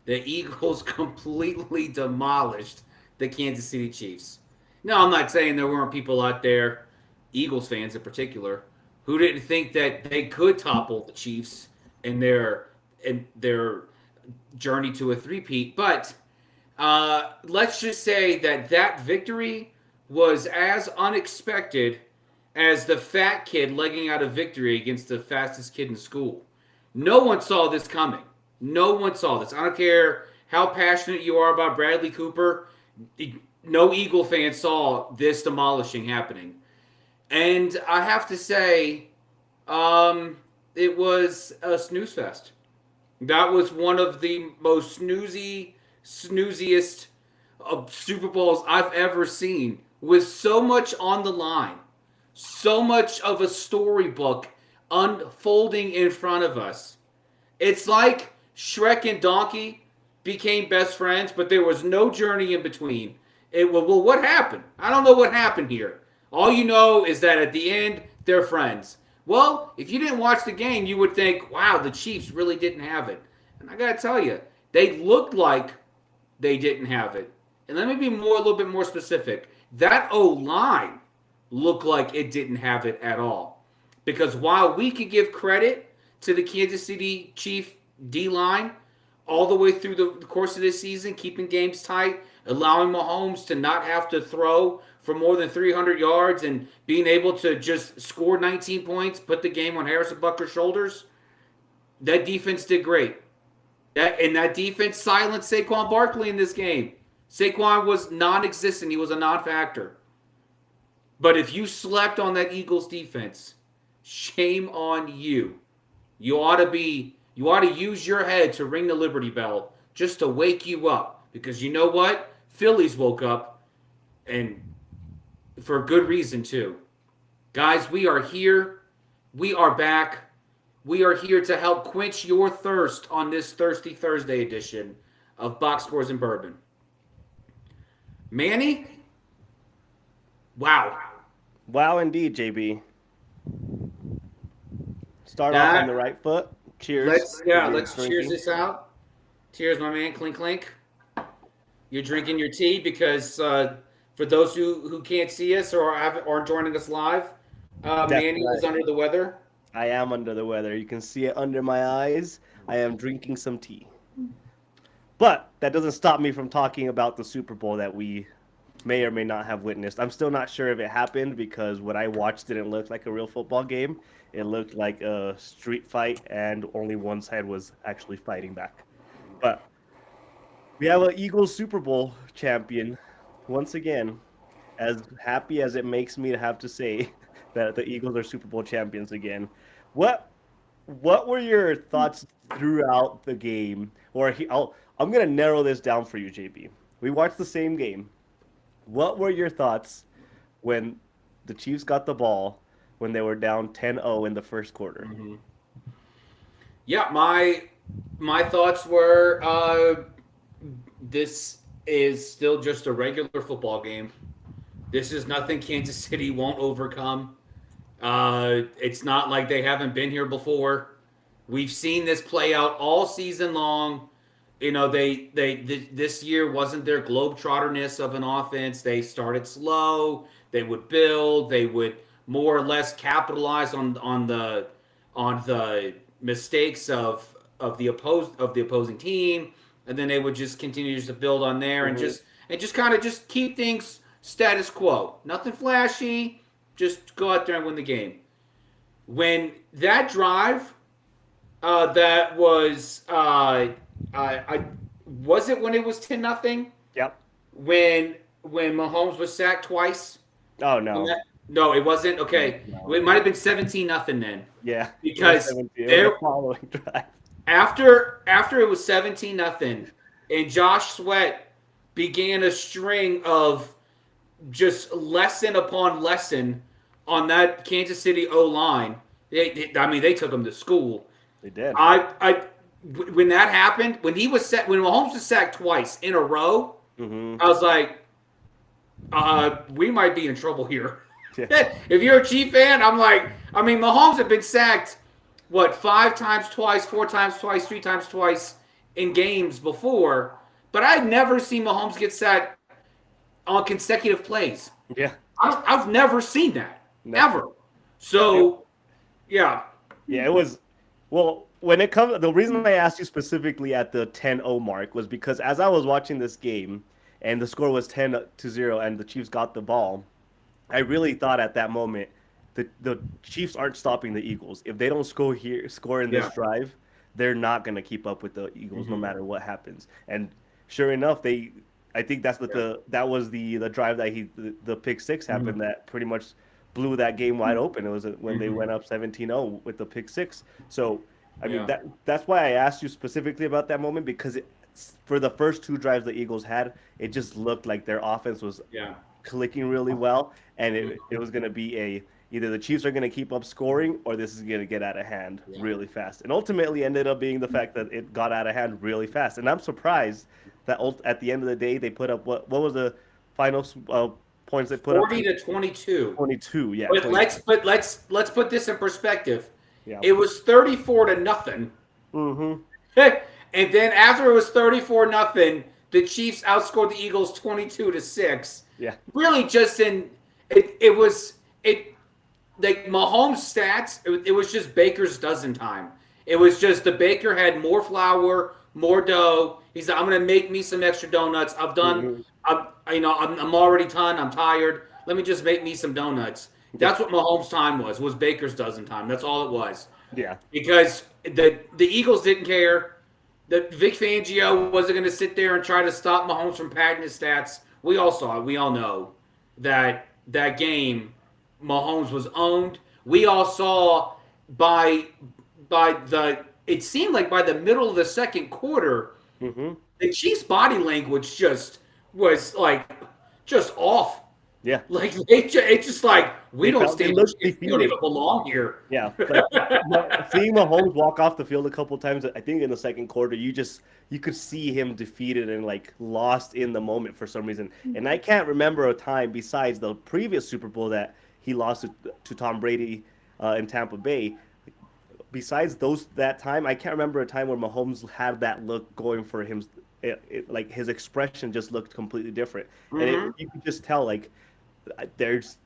the Eagles completely demolished the Kansas City Chiefs. Now, I'm not saying there weren't people out there, Eagles fans in particular, who didn't think that they could topple the Chiefs in their journey to a three-peat. But let's just say that that victory was as unexpected as the fat kid legging out a victory against the fastest kid in school. No one saw this coming. No one saw this. I don't care how passionate you are about Bradley Cooper. No Eagle fan saw this demolishing happening. And I have to say, it was a snooze fest. That was one of the most snooziest Super Bowls I've ever seen, with so much on the line, so much of a storybook unfolding in front of us. It's like Shrek and Donkey became best friends, but there was no journey in between. Well, what happened? I don't know what happened here. All you know is that at the end, they're friends. Well, if you didn't watch the game, you would think, wow, the Chiefs really didn't have it. And I got to tell you, they looked like they didn't have it. And let me be a little bit more specific. That O-line looked like it didn't have it at all. Because while we could give credit to the Kansas City Chief D-line all the way through the course of this season, keeping games tight, allowing Mahomes to not have to throw for more than 300 yards and being able to just score 19 points, put the game on Harrison Butker's shoulders, that defense did great. That defense silenced Saquon Barkley in this game. Saquon was non-existent. He was a non-factor. But if you slept on that Eagles defense, shame on you. You ought to use your head to ring the Liberty Bell just to wake you up. Because you know what? Phillies woke up, and for a good reason too. Guys, we are here. We are back. We are here to help quench your thirst on this Thirsty Thursday edition of Box Scores and Bourbon. Manny? Wow. Wow, indeed, JB. Start off on the right foot. Cheers. Let's cheers this out. Cheers, my man. Clink, clink. You're drinking your tea because for those who can't see us or aren't joining us live, Manny is under the weather. I am under the weather. You can see it under my eyes. I am drinking some tea. But that doesn't stop me from talking about the Super Bowl that we may or may not have witnessed. I'm still not sure if it happened because what I watched didn't look like a real football game. It looked like a street fight, and only one side was actually fighting back. But we have an Eagles Super Bowl champion once again. As happy as it makes me to have to say that the Eagles are Super Bowl champions again. What were your thoughts throughout the game? I'm going to narrow this down for you, JB. We watched the same game. What were your thoughts when the Chiefs got the ball when they were down 10-0 in the first quarter? Mm-hmm. Yeah, my thoughts were this is still just a regular football game. This is nothing Kansas City won't overcome. It's not like they haven't been here before. We've seen this play out all season long. You know, this year wasn't their globetrotterness of an offense. They started slow. They would build. They would more or less capitalize on the mistakes of the opposing team, and then they would just continue to build on there and just kind of just keep things status quo. Nothing flashy. Just go out there and win the game. When that drive, that was was it when it was 10-0? Yep. When Mahomes was sacked twice. Oh no. No, it wasn't. Okay, no. It might have been 17-0 then. Yeah. Because following drive. After it was 17-0, and Josh Sweat began a string of just lesson upon lesson on that Kansas City O-line. They took him to school. They did. When that happened, when Mahomes was sacked twice in a row, I was like, we might be in trouble here. Yeah. If you're a Chief fan, I'm like, Mahomes had been sacked, 5 times twice, 4 times twice, 3 times twice in games before, but I'd never seen Mahomes get sacked on consecutive plays. Yeah. I've never seen that No. ever. Yep. So yeah, Yeah, it was. Well, when it comes, the reason I asked you specifically at the 10-0 mark was because as I was watching this game and the score was 10-0 and the Chiefs got the ball, I really thought at that moment the Chiefs aren't stopping the Eagles. If they don't score in this yeah, drive, they're not going to keep up with the Eagles no hmm matter what happens. And sure enough, I think that's what yeah, that was the drive that the pick six hmm happened that pretty much blew that game wide open. It was when they hmm went up 17-0 with the pick six. So I mean yeah, that's why I asked you specifically about that moment because for the first two drives the Eagles had, it just looked like their offense was yeah, clicking really well, and it hmm was going to be either the Chiefs are going to keep up scoring or this is going to get out of hand yeah. really fast. And ultimately ended up being the fact that it got out of hand really fast. And I'm surprised that at the end of the day they put up what was the final points they put up? 40-22. 22. Yeah, But 22. let's put this in perspective. Yeah. It was 34-0. Mm-hmm. And then after it was 34-0, the Chiefs outscored the Eagles 22-6. Yeah. Really just in it was it like Mahomes stats, it was just Baker's dozen time. It was just the Baker had more flour, more dough. He's like, I'm gonna make me some extra donuts. I've done. Mm-hmm. I'm already done. I'm tired. Let me just make me some donuts. Yeah. That's what Mahomes' time was Baker's dozen time. That's all it was. Yeah. Because the Eagles didn't care. The Vic Fangio wasn't going to sit there and try to stop Mahomes from padding his stats. We all saw it. We all know that that game, Mahomes was owned. We all saw by the it seemed like by the middle of the second quarter, Mm-hmm. the Chiefs' body language just was like just off. Yeah. Like it's just like we don't They stand. looked We don't defeated. even belong here. Yeah, like seeing Mahomes walk off the field a couple times, I think in the second quarter, you could see him defeated and like lost in the moment for some reason. And I can't remember a time besides the previous Super Bowl that he lost to Tom Brady in Tampa Bay. Besides that time, I can't remember a time where Mahomes had that look going for him. Like his expression just looked completely different, and Mm-hmm. you could just tell like there's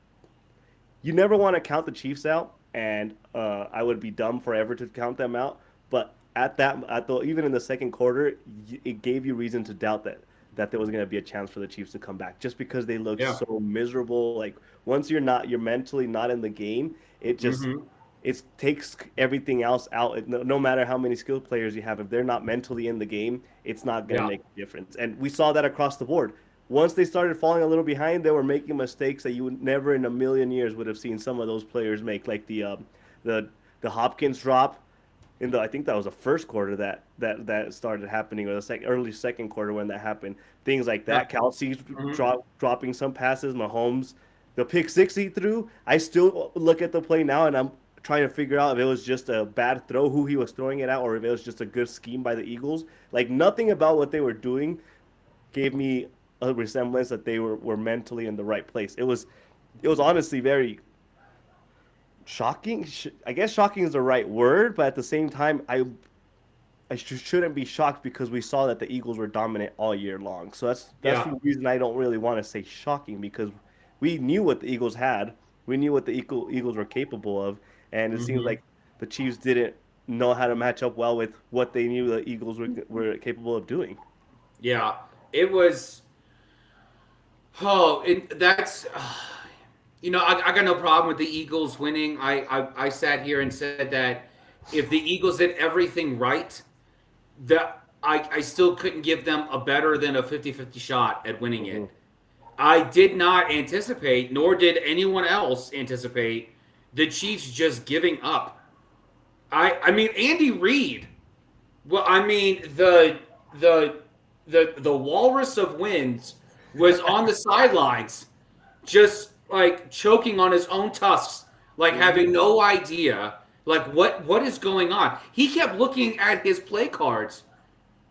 you never want to count the Chiefs out, and I would be dumb forever to count them out. But even in the second quarter, it gave you reason to doubt that there was going to be a chance for the Chiefs to come back, just because they looked Yeah. so miserable. Like once you're mentally not in the game, it just Mm-hmm. it takes everything else out. No matter how many skilled players you have, if they're not mentally in the game, it's not going to Yeah. make a difference. And we saw that across the board. Once they started falling a little behind, they were making mistakes that you would never in a million years would have seen some of those players make, like the the Hopkins drop in the I think that was the first quarter that started happening, or the early second quarter when that happened. Things like Yeah. that. Kelsey's Mm-hmm. dropping some passes. Mahomes, the pick six he threw. I still look at the play now and I'm trying to figure out if it was just a bad throw, who he was throwing it at, or if it was just a good scheme by the Eagles. Like nothing about what they were doing gave me a resemblance that they were mentally in the right place. It was honestly very shocking. I guess shocking is the right word, but at the same time, I shouldn't be shocked because we saw that the Eagles were dominant all year long. So that's Yeah. the reason I don't really want to say shocking, because we knew what the Eagles had. We knew what the Eagles were capable of, and it seems Mm-hmm. like the Chiefs didn't know how to match up well with what they knew the Eagles were capable of doing. Yeah. It was. Oh, that's. I got no problem with the Eagles winning. I sat here and said that if the Eagles did everything right, that I still couldn't give them a better than a 50-50 shot at winning Hmm. it. I did not anticipate, nor did anyone else anticipate, the Chiefs just giving up. I mean Andy Reid. Well, I mean the the walrus of wins was on the sidelines, just like choking on his own tusks, like Hmm. having no idea, like what is going on. He kept looking at his play cards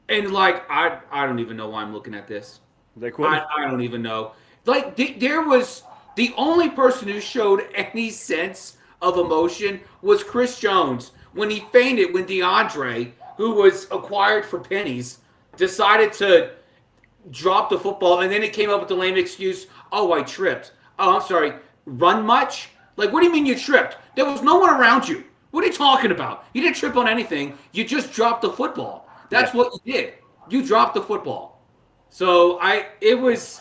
and like I don't even know why I'm looking at this. Like what? I don't even know. Like there was the only person who showed any sense of emotion was Chris Jones when he fainted when DeAndre who was acquired for pennies, decided to drop the football, and then it came up with the lame excuse, "Oh, I tripped." Oh, I'm sorry. Run much? Like, what do you mean you tripped? There was no one around you. What are you talking about? You didn't trip on anything. You just dropped the football. Yeah. That's what you did. You dropped the football. So it was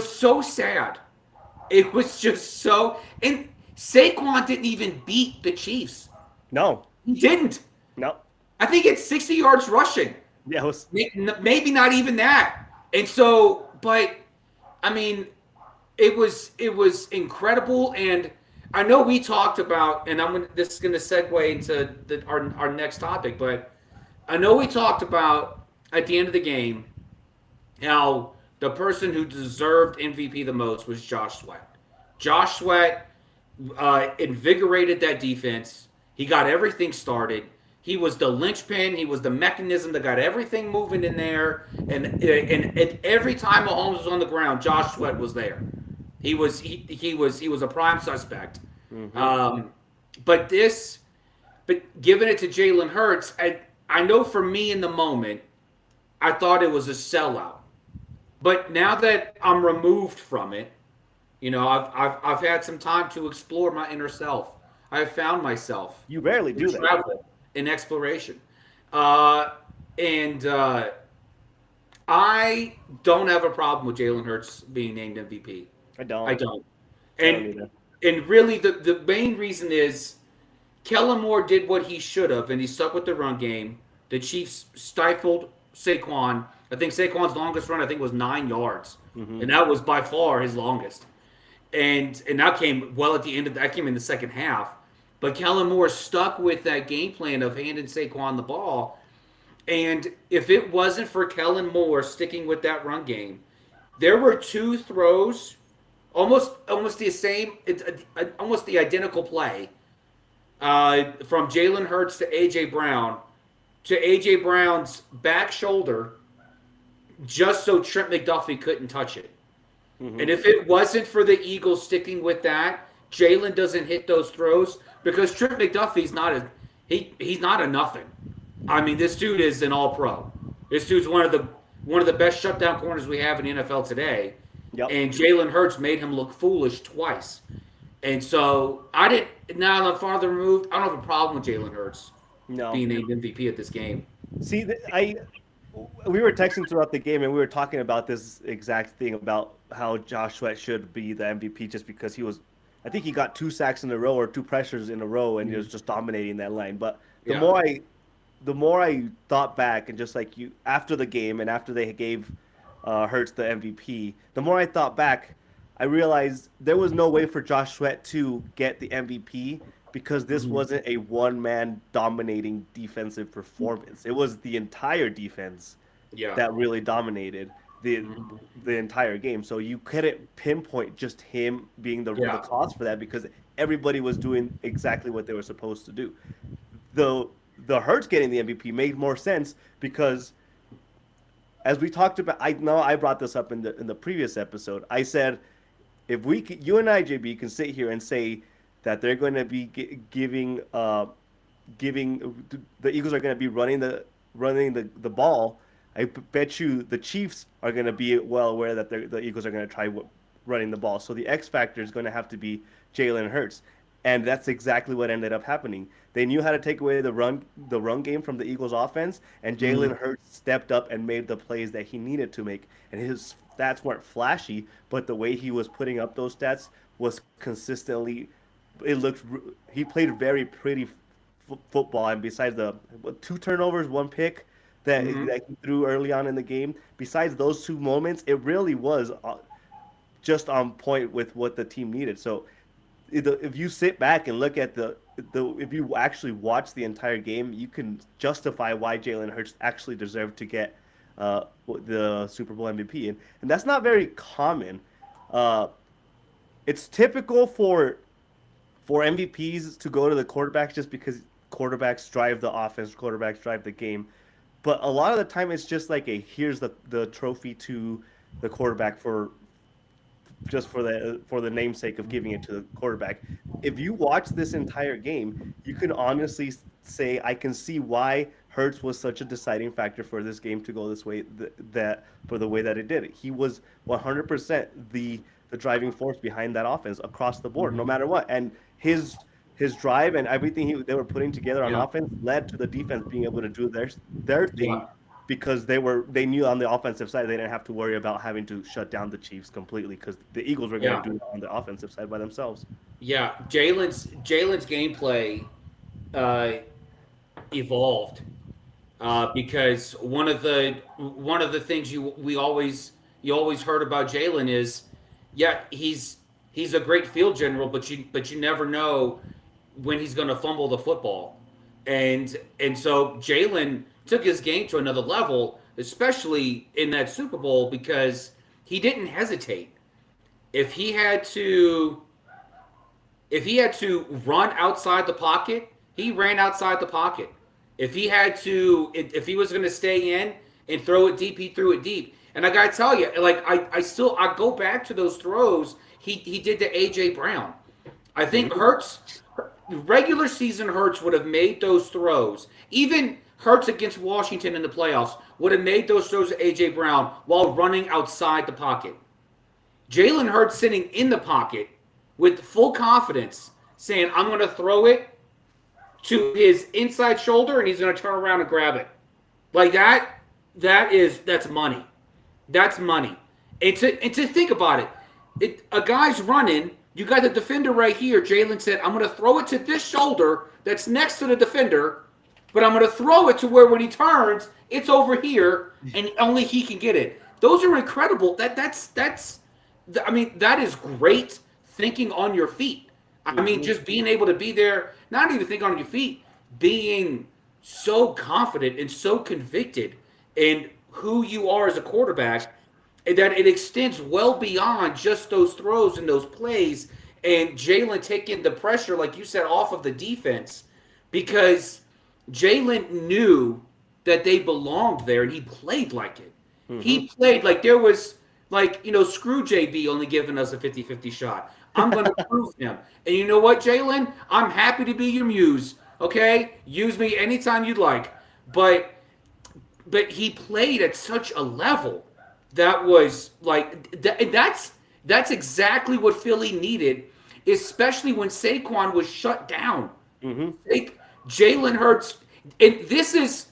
so sad. It was just so, and Saquon didn't even beat the Chiefs. No. He didn't. No. I think it's 60 yards rushing. Yeah, it was. Maybe not even that. And so, but I mean, it was incredible. And I know we talked about, and this is gonna segue into our next topic, but I know we talked about at the end of the game how the person who deserved MVP the most was Josh Sweat. Josh Sweat invigorated that defense. He got everything started. He was the linchpin. He was the mechanism that got everything moving in there. And every time Mahomes was on the ground, Josh Sweat was there. He was a prime suspect. Mm-hmm. But giving it to Jalen Hurts, I know for me in the moment, I thought it was a sellout. But now that I'm removed from it, I've had some time to explore my inner self. I have found myself You rarely in do that. travel, in exploration, and I don't have a problem with Jalen Hurts being named MVP. I don't. I don't, I don't and either. and really the main reason is Kellen Moore did what he should have, and he stuck with the run game. The Chiefs stifled Saquon. I think Saquon's longest run, I think, was 9 yards, Mm-hmm. and that was by far his longest. And that came well at the end of that came in the second half. But Kellen Moore stuck with that game plan of handing Saquon the ball. And if it wasn't for Kellen Moore sticking with that run game, there were two throws, almost the same, almost the identical play from Jalen Hurts to AJ Brown, to AJ Brown's back shoulder, just so Trent McDuffie couldn't touch it. Mm-hmm. And if it wasn't for the Eagles sticking with that, Jalen doesn't hit those throws because Trent McDuffie's not he's not a nothing. I mean, this dude is an all pro. This dude's one of the best shutdown corners we have in the NFL today. Yep. And Jalen Hurts made him look foolish twice. And so I didn't. Now that I'm farther removed, I don't have a problem with Jalen Hurts No. being named MVP at this game. See, we were texting throughout the game and we were talking about this exact thing about how Josh Sweat should be the MVP just because I think he got 2 sacks in a row or 2 pressures in a row and he was just dominating that line. But Yeah. the more I thought back and just like you after the game and after they gave Hurts the MVP, the more I thought back, I realized there was no way for Josh Sweat to get the MVP because this wasn't a one-man dominating defensive performance. It was the entire defense Yeah. that really dominated the entire game. So you couldn't pinpoint just him being the cause for that because everybody was doing exactly what they were supposed to do. The Hurts getting the MVP made more sense because as we talked about, I know I brought this up in the previous episode. I said if you and I, JB, can sit here and say that they're going to be giving the Eagles are going to be running the ball. I bet you the Chiefs are going to be well aware that the Eagles are going to try running the ball. So the X factor is going to have to be Jalen Hurts, and that's exactly what ended up happening. They knew how to take away the run game from the Eagles offense, and Jalen Hurts stepped up and made the plays that he needed to make. And his stats weren't flashy, but the way he was putting up those stats was consistently. He played very pretty football, and besides the 2 turnovers, 1 pick that he threw early on in the game, besides those 2 moments, it really was just on point with what the team needed. So if you sit back and look at if you actually watch the entire game, you can justify why Jalen Hurts actually deserved to get the Super Bowl MVP, and that's not very common. It's typical for MVPs to go to the quarterbacks just because quarterbacks drive the offense, quarterbacks drive the game. But a lot of the time, it's just like here's the trophy to the quarterback for the namesake of giving it to the quarterback. If you watch this entire game, you can honestly say I can see why Hurts was such a deciding factor for this game to go this way, that for the way that it did. He was 100% the driving force behind that offense across the board, no Mhm. matter what. And his drive and everything they were putting together on Yeah. offense led to the defense being able to do their Yeah. thing because they knew on the offensive side they didn't have to worry about having to shut down the Chiefs completely because the Eagles were going Yeah. to do it on the offensive side by themselves. Yeah. Jalen's gameplay uh, evolved because one of the things you always heard about Jalen is, yeah, he's a great field general, but you never know when he's going to fumble the football, and so Jalen took his game to another level, especially in that Super Bowl because he didn't hesitate. If he had to if he had to run outside the pocket, he ran outside the pocket. If he was going to stay in and throw it deep, he threw it deep. And I got to tell you, like I go back to those throws he did to AJ Brown. I think Mm-hmm. regular season Hurts would have made those throws. Even Hurts against Washington in the playoffs would have made those throws to AJ Brown while running outside the pocket. Jalen Hurts sitting in the pocket with full confidence, saying, I'm going to throw it to his inside shoulder and he's going to turn around and grab it. Like that's money. That's money. And to think about a guy's running, you got the defender right here. Jalen said, I'm going to throw it to this shoulder that's next to the defender, but I'm going to throw it to where when he turns, it's over here and only he can get it. Those are incredible. I mean, that is great thinking on your feet. I mean, Mm-hmm. just being able to be there, not even think on your feet, being so confident and so convicted in who you are as a quarterback that it extends well beyond just those throws and those plays. And Jalen taking the pressure, like you said, off of the defense because Jalen knew that they belonged there and he played like it. Mm-hmm. He played like there was, like, screw JB only giving us a 50-50 shot. I'm going to prove him. And you know what, Jalen? I'm happy to be your muse. Okay? Use me anytime you'd like. But he played at such a level that was like that's exactly what Philly needed, especially when Saquon was shut down. Mm-hmm. Jalen Hurts, and this is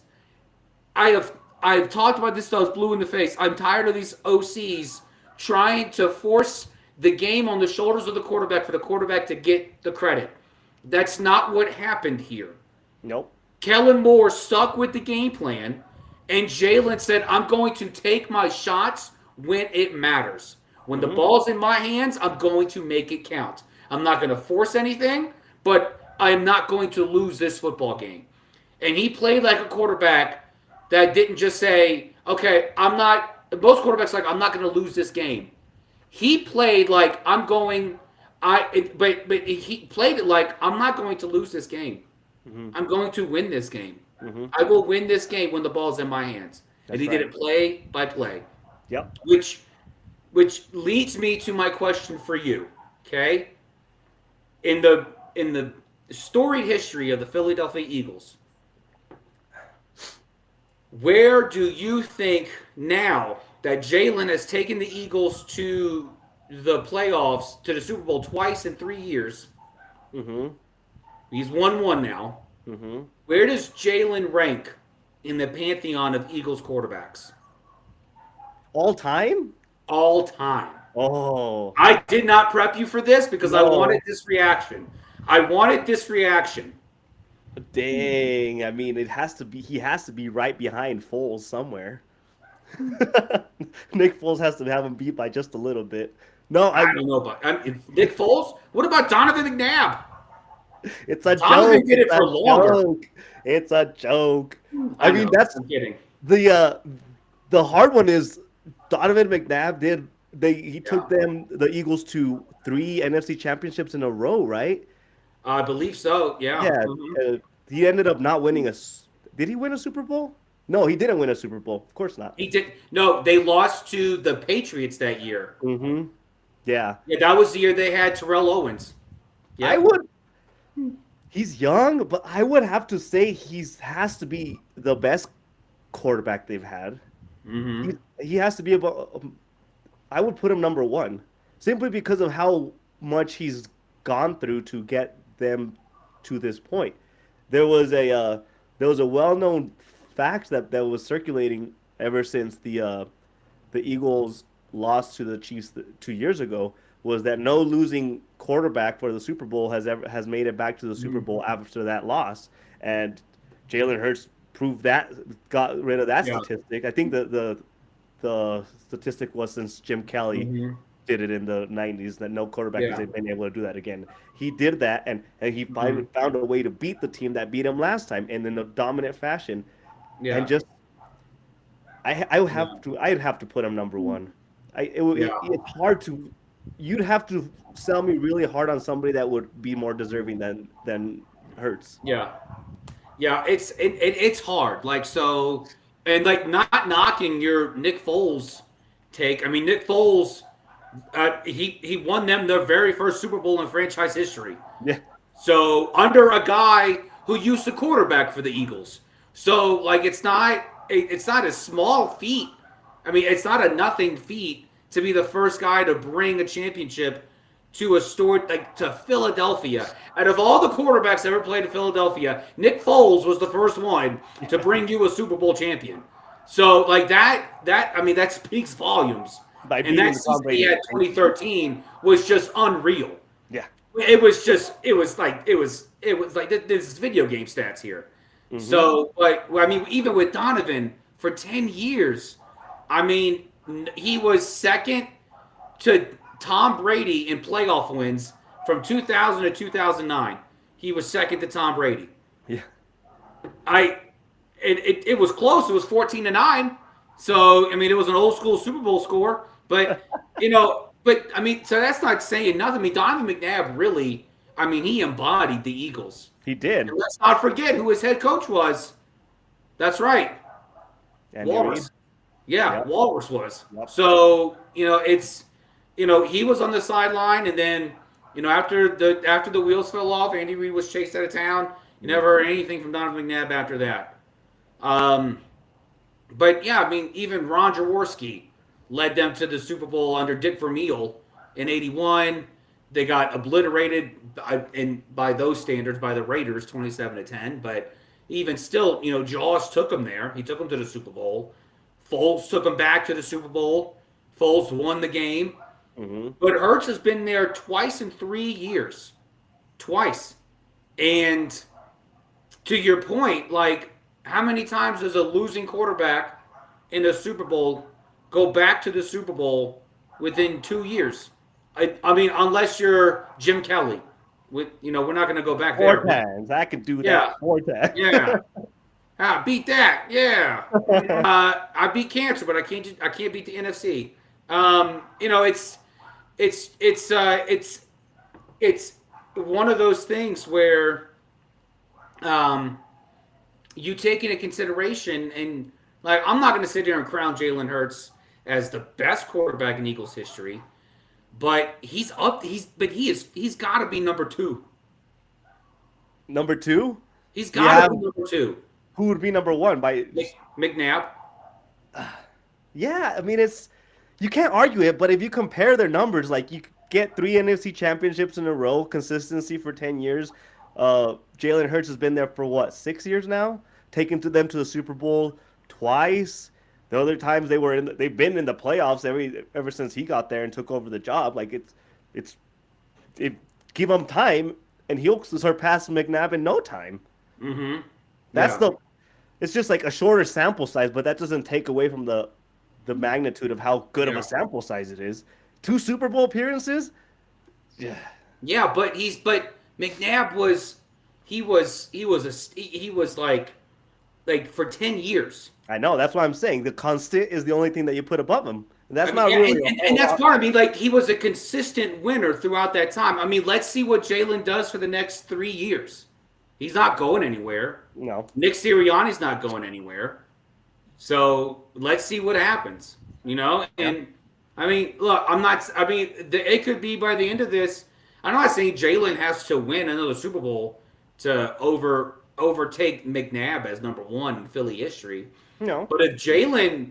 I've talked about this till I was blue in the face. I'm tired of these OCs trying to force the game on the shoulders of the quarterback for the quarterback to get the credit. That's not what happened here. Nope. Kellen Moore stuck with the game plan, and Jalen said, I'm going to take my shots when it matters. When the Mm-hmm. ball's in my hands, I'm going to make it count. I'm not going to force anything, but I'm not going to lose this football game. And he played like a quarterback that didn't just say, okay, I'm not, most quarterbacks like, I'm not going to lose this game. He played like but he played it like I'm not going to lose this game. Mm-hmm. I'm going to win this game. Mm-hmm. I will win this game when the ball's in my hands. And That's he did right. it play by play, Yep. which leads me to my question for you. Okay, in the storied history of the Philadelphia Eagles, where do you think now that Jalen has taken the Eagles to the playoffs, to the Super Bowl twice in 3 years? Mm-hmm. He's won one now. Mm-hmm. Where does Jalen rank in the pantheon of Eagles quarterbacks All time? all time? Oh I did not prep you for this because I no. wanted this reaction. I wanted this reaction. Dang. I mean, it has to be. He has to be right behind Foles somewhere. Nick Foles has to have him beat by just a little bit. No, I don't know about Nick Foles. What about Donovan McNabb? it's a Donovan joke. did it It's for a longer. joke. It's a joke. I I mean, know. that's I'm kidding. the hard one is Donovan McNabb did he took Yeah. the Eagles to 3 NFC championships in a row, right? I believe so. Yeah. Yeah, Mhm. he ended up not winning Did he win a Super Bowl? No, he didn't win a Super Bowl. Of course not. He did. No, they lost to the Patriots that year. Yeah, Yeah, that was the year they had Terrell Owens. I Yeah. would. He's young, but I would have to say he's has to be the best quarterback they've had. Mm-hmm. He has to be about. I would put him number one, simply because of how much he's gone through to get them to this point. There was a there was a well known fact that was circulating ever since the Eagles lost to the Chiefs 2 years ago, was that no losing quarterback for the Super Bowl has made it back to the Super Bowl after that loss, and Jalen Hurts proved that, got rid of that Yeah. statistic. I think the statistic was since Jim Kelly Mm-hmm. did it in the 90s that no quarterback has Yeah. been able to do that again. He did that, and he Mm-hmm. finally found a way to beat the team that beat him last time, and in a dominant fashion. And Yeah. just I would Yeah. I'd have to put him number one. Yeah. It's hard to, you'd have to sell me really hard on somebody that would be more deserving than Hurts. Yeah. Yeah. It's hard. Like so, and like not knocking your Nick Foles take. I mean, Nick Foles, he won them their very first Super Bowl in franchise history. Yeah, So under a guy who used to quarterback for the Eagles. So like it's not a small feat. I mean, it's not a nothing feat to be the first guy to bring a championship to a store like to Philadelphia. Out of all the quarterbacks that ever played in Philadelphia, Nick Foles was the first one to bring you a Super Bowl champion. So like that I mean that speaks volumes. by And that beating the Tom season he Brady. had 2013 was just unreal. Yeah. It was like this is video game stats here. Hmm. So, but I mean, even with Donovan for 10 years, I mean, he was second to Tom Brady in playoff wins from 2000 to 2009. He was second to Tom Brady. Yeah. I it was close. It was 14-9. So I mean, it was an old school Super Bowl score. But I mean, so that's not saying nothing. I mean, Donovan McNabb really, I mean, he embodied the Eagles. He did. And let's not forget who his head coach was. That's right, Andy Reid. Walrus. Yeah, Yep. Walrus was. Yep. So he was on the sideline, and then after the wheels fell off, Andy Reid was chased out of town. You never heard anything from Donovan McNabb after that. Um, but yeah, I mean, even Ron Jaworski led them to the Super Bowl under Dick Vermeil in '81. They got obliterated by those standards by the Raiders, 27-10. But even still, Jaws took them there. He took them to the Super Bowl. Foles took them back to the Super Bowl. Foles won the game. Hmm. But Hurts has been there twice in 3 years, twice. And to your point, like how many times does a losing quarterback in the Super Bowl go back to the Super Bowl within 2 years? I mean, unless you're Jim Kelly, we're not going to go back Four there. times. I could do Yeah, that 4 times. yeah. Beat that. Yeah. I beat cancer, but I can't beat the NFC. It's one of those things where um, you take into consideration, and like I'm not going to sit here and crown Jalen Hurts as the best quarterback in Eagles history, but he's up. He's got to be number two. Number two? He's You got to have, be number two. who would be number one? McNabb. Yeah, I mean, you can't argue it, but if you compare their numbers, like you get 3 NFC championships in a row, consistency for 10 years. Jalen Hurts has been there for what, 6 years now? Taken them to the Super Bowl twice. The other times they've been in the playoffs ever since he got there and took over the job. Like it give him time and he'll surpass McNabb in no time. Mm-hmm. That's Yeah. the It's just like a shorter sample size, but that doesn't take away from the magnitude of how good of Yeah. a sample size it is. 2 Super Bowl appearances? Yeah. Yeah, but McNabb was like for 10 years. I know, that's why I'm saying the constant is the only thing that you put above him. And that's I mean, not yeah, really and that's part of me. Like he was a consistent winner throughout that time. I mean, let's see what Jalen does for the next 3 years. He's not going anywhere. no. Nick Sirianni's not going anywhere. So let's see what happens. And I mean, look, I'm not. I mean, it could be by the end of this. I'm not saying Jalen has to win another Super Bowl to overtake McNabb as number one in Philly history. No. But if Jalen,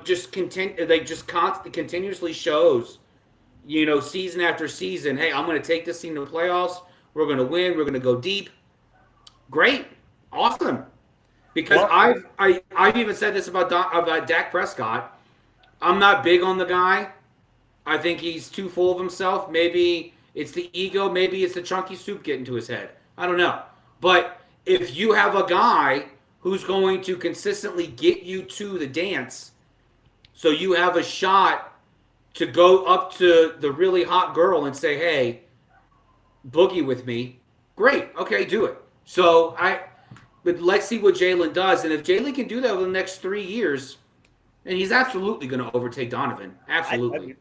just continuously shows, season after season, hey, I'm going to take this team to the playoffs. We're going to win. We're going to go deep. Great, awesome. Because Well, I've even said this about Dak Prescott. I'm not big on the guy. I think he's too full of himself. Maybe it's the ego. Maybe it's the chunky soup getting to his head. I don't know. But if you have a guy who's going to consistently get you to the dance, so you have a shot to go up to the really hot girl and say, "Hey, boogie with me." Great. Okay, do it. But let's see what Jalen does, and if Jalen can do that over the next 3 years, then he's absolutely going to overtake Donovan. I Absolutely. mean,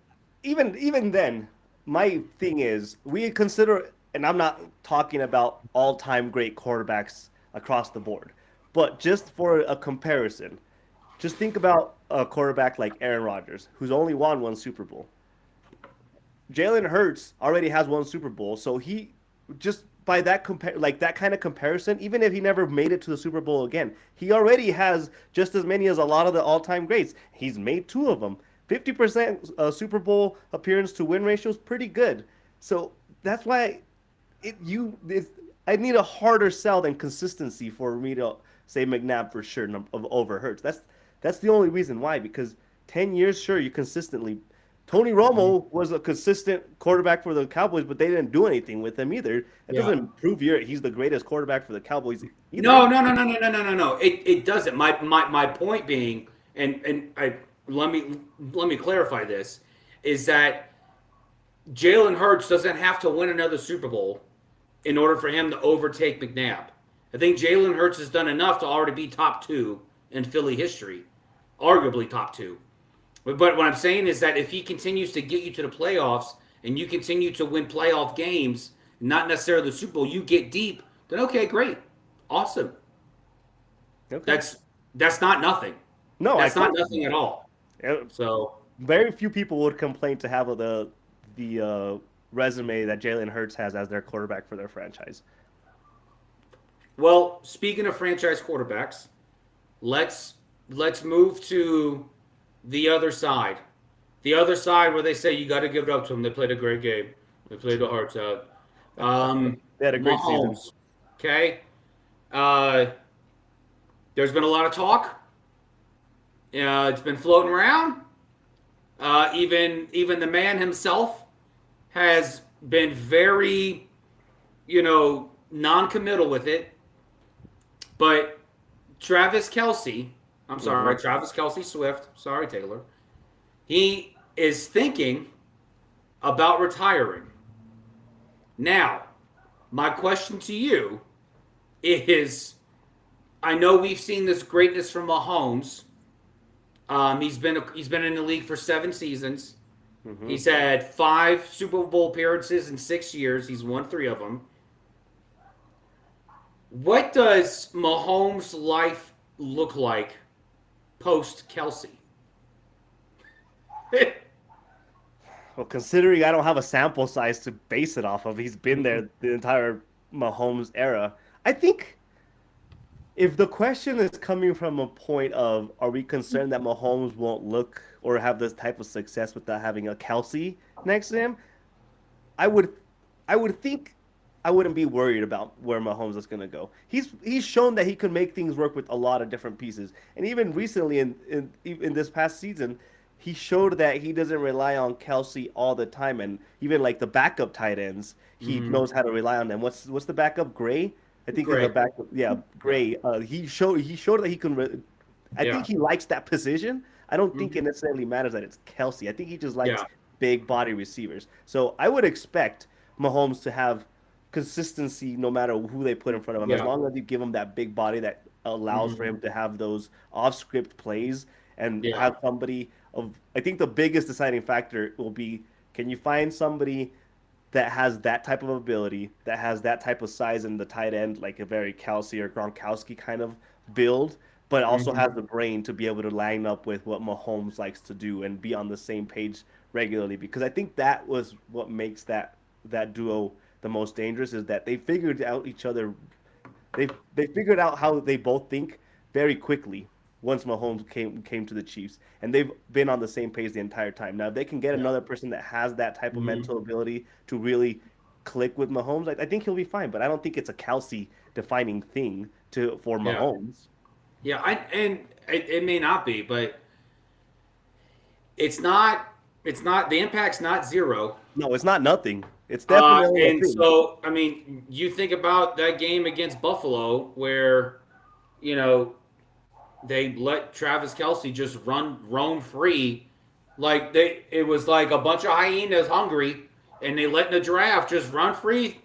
even then, my thing is we consider, and I'm not talking about all-time great quarterbacks across the board, but just for a comparison, just think about a quarterback like Aaron Rodgers, who's only won one Super Bowl. Jalen Hurts already has one Super Bowl, so he just by that kind of comparison, even if he never made it to the Super Bowl again, he already has just as many as a lot of the all-time greats. He's made two of them. 50% Super Bowl appearance to win ratio is pretty good. So that's why I need a harder sell than consistency for me to say McNabb for sure of over Hurts. That's the only reason why, because 10 years, sure, you consistently. Tony Romo was a consistent quarterback for the Cowboys, but they didn't do anything with him either. That Yeah. doesn't prove he's the greatest quarterback for the Cowboys either. No, no, no, no, no, no, no, no, no. It doesn't. My point being, and I let me clarify this, is that Jalen Hurts doesn't have to win another Super Bowl in order for him to overtake McNabb. I think Jalen Hurts has done enough to already be top two in Philly history, arguably top two. But what I'm saying is that if he continues to get you to the playoffs and you continue to win playoff games, not necessarily the Super Bowl, you get deep, then okay, great, awesome. Okay. That's that's not nothing. No, I That's not told nothing at all. you. So, Very few people would complain to have the resume that Jalen Hurts has as their quarterback for their franchise. well, speaking of franchise quarterbacks, let's let's move to the other side. The other side where they say you got to give it up to them. They played a great game. They played the hearts out. They had a great season. Mahomes. Okay. Uh, there's been a lot of talk. It's been floating around. Even the man himself has been very, non-committal with it. But Travis Kelsey, I'm sorry, Mm-hmm. Travis Kelsey Swift. Sorry, Taylor. He is thinking about retiring. Now, my question to you is: I know we've seen this greatness from Mahomes. He's been in the league for 7 seasons. Mm-hmm. He's had 5 Super Bowl appearances in 6 years. He's won 3 of them. What does Mahomes' life look like post Kelsey? Well, considering I don't have a sample size to base it off of, he's been there the entire Mahomes era. I think if the question is coming from a point of are we concerned that Mahomes won't look or have this type of success without having a Kelsey next to him, I would I would think I wouldn't be worried about where Mahomes is going to go. He's shown that he can make things work with a lot of different pieces, and even recently in this past season, he showed that he doesn't rely on Kelsey all the time, and even like the backup tight ends, he Mm-hmm. knows how to rely on them. What's the backup? Gray, I think is a Great. backup. Yeah, Gray. He showed that he can. I Yeah. think he likes that position. I don't think it Mm-hmm. necessarily matters that it's Kelsey. I think he just likes Yeah. big body receivers. So I would expect Mahomes to have consistency no matter who they put in front of him, as Yeah. long as you give him that big body that allows for Mm-hmm. him to have those off script plays and Yeah. have somebody of I think the biggest deciding factor will be can you find somebody that has that type of ability, that has that type of size in the tight end, like a very Kelsey or Gronkowski kind of build, but also Mm-hmm. has the brain to be able to line up with what Mahomes likes to do and be on the same page regularly. Because I think that was what makes that duo the most dangerous is that they figured out each other. They figured out how they both think very quickly once Mahomes came to the Chiefs, and they've been on the same page the entire time. Now, if they can get Yeah. another person that has that type of Mhm. mental ability to really click with Mahomes, I think he'll be fine. But I don't think it's a Kelsey defining thing for Yeah. Mahomes. Yeah. And it may not be, but it's not. It's not. The impact's not zero. No, it's not nothing. It's definitely a And thing. so, I mean, you think about that game against Buffalo where, you know, they let Travis Kelsey just roam free. Like it was like a bunch of hyenas hungry, and they let the giraffe just run free,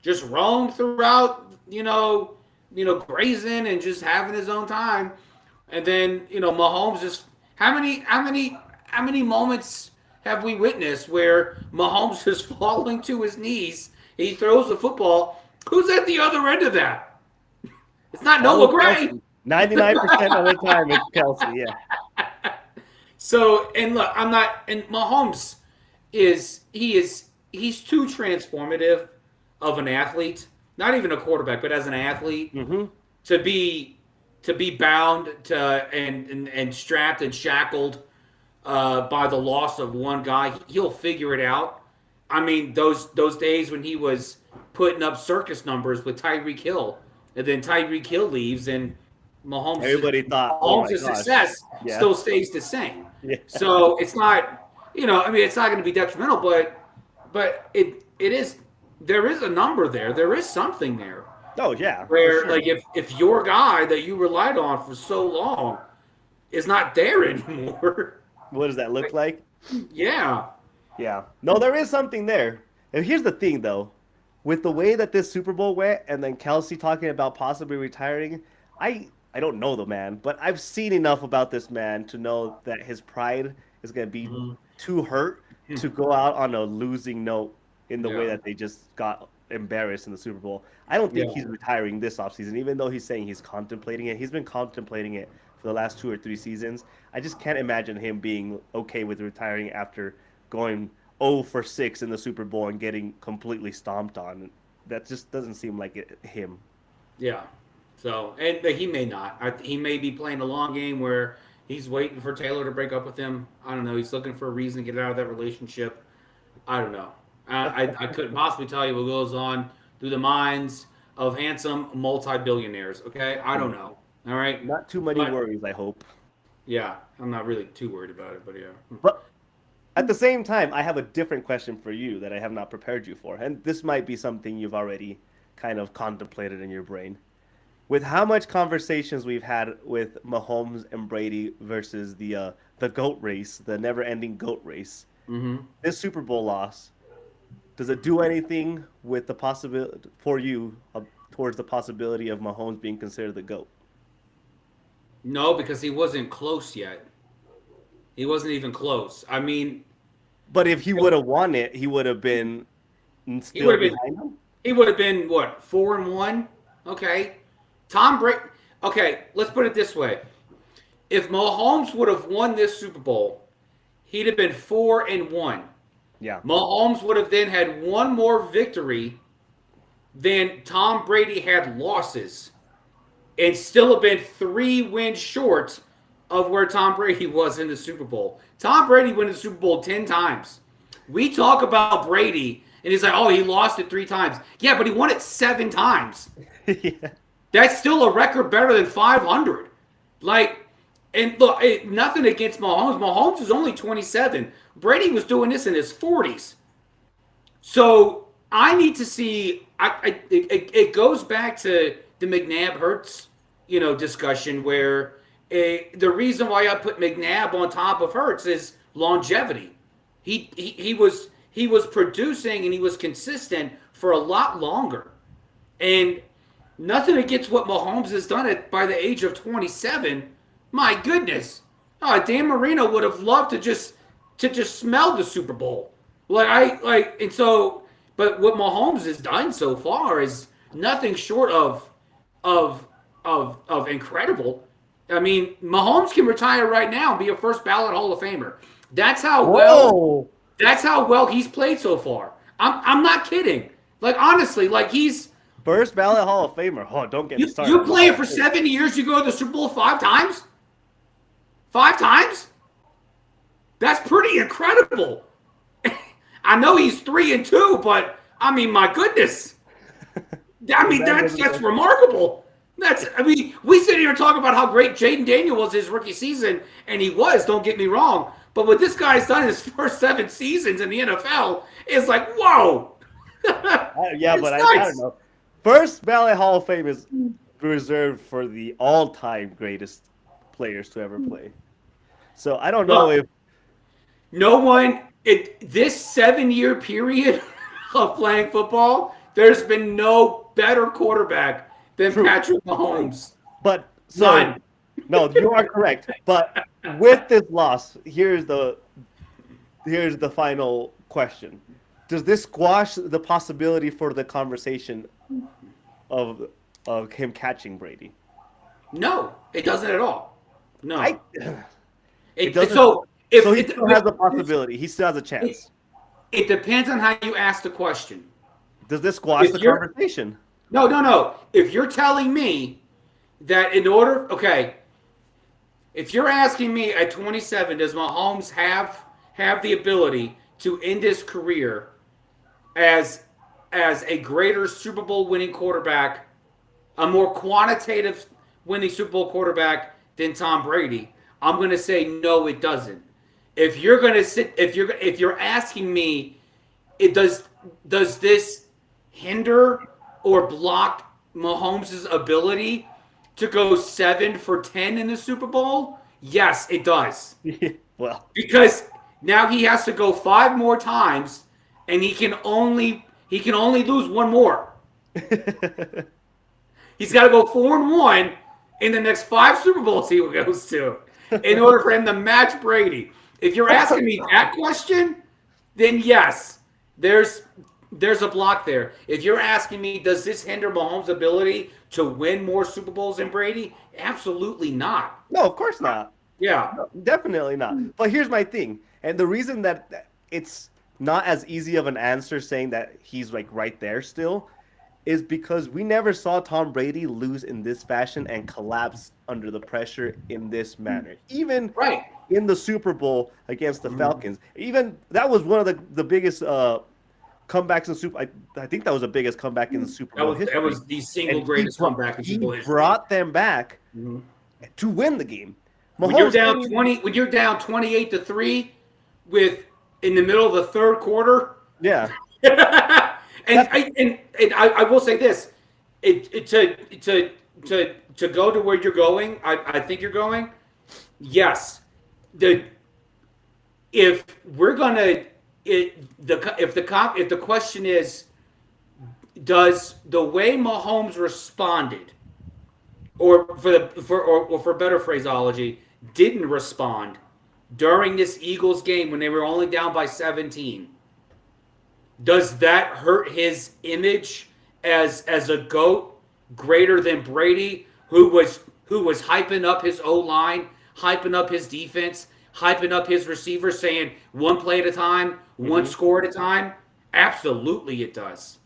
just roam throughout, grazing and just having his own time. And then, Mahomes just how many moments have we witnessed where Mahomes is falling to his knees? He throws the football. Who's at the other end of that? It's not Noah Always Gray. Kelsey. 99% of the time, it's Kelsey. Yeah. So, and look, I'm not. And Mahomes he's too transformative of an athlete. Not even a quarterback, but as an athlete, Mm-hmm. to be bound to and strapped and shackled by the loss of one guy. He'll figure it out. I mean, those days when he was putting up circus numbers with Tyreek Hill, and then Tyreek Hill leaves, and Everybody thought, oh my Mahomes' gosh. success Yeah. still stays the same. Yeah. So it's not, I mean, it's not going to be detrimental, but it is. There is a number there. There is something there Oh, yeah. For where, sure. like, if your guy that you relied on for so long is not there anymore, What does that look like? yeah, Yeah. No, there is something there. And here's the thing, though. With the way that this Super Bowl went, and then Kelsey talking about possibly retiring, I don't know the man, but I've seen enough about this man to know that his pride is going to be Mhm. too hurt to go out on a losing note in the way Yeah. that they just got embarrassed in the Super Bowl. I don't think Yeah. he's retiring this offseason, even though he's saying he's contemplating it. He's been contemplating it for the last 2 or 3 seasons. I just can't imagine him being okay with retiring after going 0 for 6 in the Super Bowl and getting completely stomped on. That just doesn't seem like him. Yeah. So, and but he may not. He may be playing a long game where he's waiting for Taylor to break up with him. I don't know. He's looking for a reason to get out of that relationship. I don't know. I couldn't possibly tell you what goes on through the minds of handsome multi-billionaires. Okay, I don't know. All right, Not too many but worries, I hope. yeah, I'm not really too worried about it. But yeah, But at the same time, I have a different question for you that I have not prepared you for. And this might be something you've already kind of contemplated in your brain. With how much conversations we've had with Mahomes and Brady versus the GOAT race, the never-ending GOAT race, mm-hmm. this Super Bowl loss, does it do anything with the possibility for you towards the possibility of Mahomes being considered the GOAT? No, because he wasn't close yet. He wasn't even close. I mean, But if he would have won it, he would have been he would still have been. behind him. He would have been what 4-1. Okay, Tom Brady. Okay, let's put it this way: if Mahomes would have won this Super Bowl, he'd have been 4-1. Yeah. Mahomes would have then had one more victory than Tom Brady had losses, and still have been 3 wins short of where Tom Brady was in the Super Bowl. Tom Brady won the Super Bowl 10 times. We talk about Brady, and he's like, oh, he lost it 3 times. Yeah, but he won it 7 times. Yeah. That's still a record better than 500. Like, and look, nothing against Mahomes. Mahomes is only 27. Brady was doing this in his 40s. So I need to see. It goes back to the McNabb Hurts, discussion where the reason why I put McNabb on top of Hurts is longevity. He was producing and he was consistent for a lot longer, and nothing against what Mahomes has done by the age of 27. My goodness, Dan Marino would have loved to just smell the Super Bowl. And so, but what Mahomes has done so far is nothing short of incredible. I mean, Mahomes can retire right now and be a first ballot Hall of Famer. That's how well. Whoa. That's how well he's played so far. I'm not kidding. Like honestly, like he's First ballot Hall of Famer. Oh, don't get me started. you play it for 7 years. You go to the Super Bowl 5 times. 5 times. That's pretty incredible. I know he's 3-2, but I mean, my goodness. I mean, that's remarkable. We sit here and talk about how great Jaden Daniel was his rookie season, and he was, don't get me wrong. But what this guy's done in his first 7 seasons in the NFL is like, whoa. Yeah, but I don't know. First ballot Hall of Fame is reserved for the all-time greatest players to ever play. So I don't know if no one this 7-year period of playing football, there's been no better quarterback than Patrick Mahomes. But so no, you are correct. But with this loss, here's the final question. Does this squash the possibility for the conversation of him catching Brady? No, it doesn't at all. No. It doesn't. So he still has a possibility. He still has a chance. It depends on how you ask the question. Does this squash the conversation? No. If you're telling me that if you're asking me at 27, does Mahomes have the ability to end his career as a greater Super Bowl winning quarterback, a more quantitative winning Super Bowl quarterback than Tom Brady? I'm going to say no, it doesn't. If you're asking me, does this hinder or block Mahomes' ability to go 7 for 10 in the Super Bowl? Yes, it does. Well, because now he has to go 5 more times, and he can only lose 1 more. He's got to go 4-1 in the next 5 Super Bowls he goes to in order for him to match Brady. If you're asking me that question, then yes, there's a block there. If you're asking me, does this hinder Mahomes' ability to win more Super Bowls than Brady? Absolutely not. No, of course not. Yeah. No, definitely not. But here's my thing. And the reason that it's not as easy of an answer saying that he's like right there still is because we never saw Tom Brady lose in this fashion and collapse under the pressure in this manner. Even in the Super Bowl against the Falcons. Even that was one of the biggest comebacks in Super. I think that was the biggest comeback in the Super Bowl history. That was the single greatest comeback in Super Bowl history. He brought them back to win the game. When you're down 28-3 in the middle of the third quarter. Yeah. I will say this, to go to where you're going, I think you're going. Yes, if the question is, does the way Mahomes responded, or for better phraseology, didn't respond during this Eagles game when they were only down by 17? Does that hurt his image as a GOAT greater than Brady, who was hyping up his O-line, hyping up his defense, hyping up his receivers, saying 1 play at a time, 1 score at a time? Absolutely it does.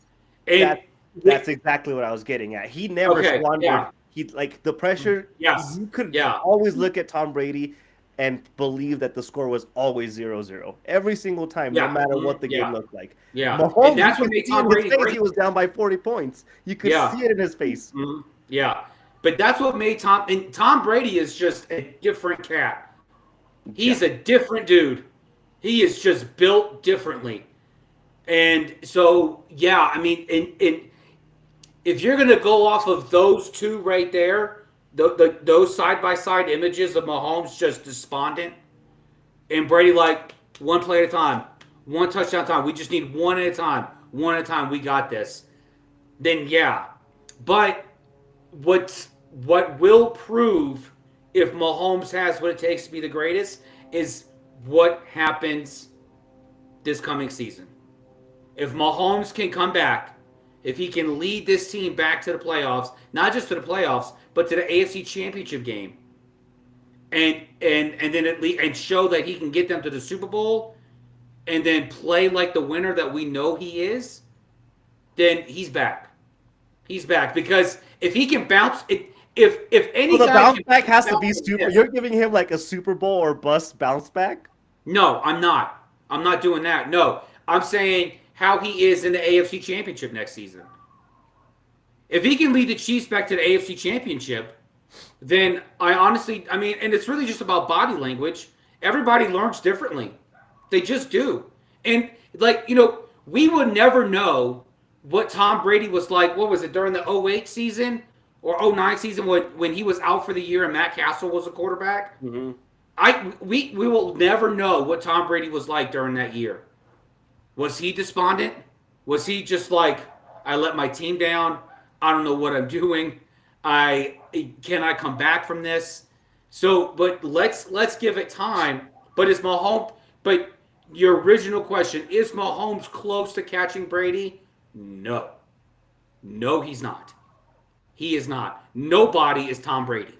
And that's exactly what I was getting at. He never squandered. Yeah. He the pressure. Yes. You could always look at Tom Brady and believe that the score was always 0-0 every single time, no matter what the game looked like. Yeah, Mahomes, and that's what made Tom Brady great. He was down by 40 points. You could see it in his face. Mm-hmm. Yeah, but that's what made Tom Brady is just a different cat. He's a different dude. He is just built differently. And so, I mean, if you're going to go off of those two right there, those side-by-side images of Mahomes just despondent and Brady like 1 play at a time, 1 touchdown at a time. We just need 1 at a time. 1 at a time. We got this. Then, But what will prove if Mahomes has what it takes to be the greatest is what happens this coming season. If Mahomes can come back, if he can lead this team back to the playoffs, not just to the playoffs, but to the AFC Championship game, and then show that he can get them to the Super Bowl, and then play like the winner that we know he is, then he's back. He's back because if he can bounce, if So any the guy bounce can back has to bounce be from super. him, You're giving him like a Super Bowl or bust bounce back. no, I'm not. I'm not doing that. No, I'm saying how he is in the AFC Championship next season. If he can lead the Chiefs back to the AFC Championship, then I mean, and it's really just about body language. Everybody learns differently. They just do. And, like, we would never know what Tom Brady was like. What was it, during the '08 season or '09 season when he was out for the year and Matt Castle was a quarterback? Mm-hmm. We will never know what Tom Brady was like during that year. Was he despondent? Was he just like, I let my team down? I don't know what I'm doing. Can I come back from this? So, but let's give it time. But is Mahomes? But your original question, is Mahomes close to catching Brady? No, no, he's not. He is not. Nobody is Tom Brady.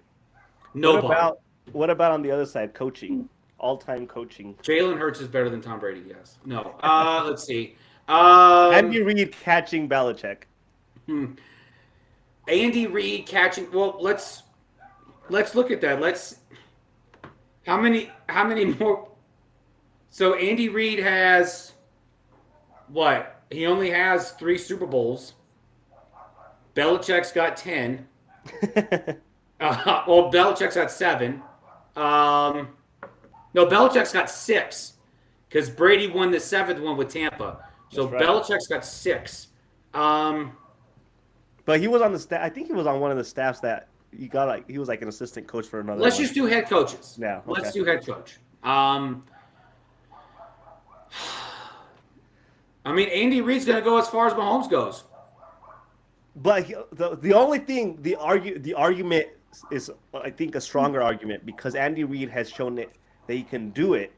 What Nobody. about what about on the other side, coaching, all-time coaching? Jalen Hurts is better than Tom Brady. Yes. No. Let's see. Andy Reid catching Belichick. Andy Reid catching. Well, let's look at that. How many more? So Andy Reid has what? He only has 3 Super Bowls. Belichick's got 10. Well, Belichick's got 7. No, Belichick's got 6 because Brady won the 7th one with Tampa. So That's right. Belichick's got 6. But he was on the staff. I think he was on one of the staffs that he got. Like he was like an assistant coach for another. Let's one. just do head coaches. Yeah, Let's okay. do head coach. I mean, Andy Reid's going to go as far as Mahomes goes. But the only thing the argument is, I think, a stronger argument because Andy Reid has shown that he can do it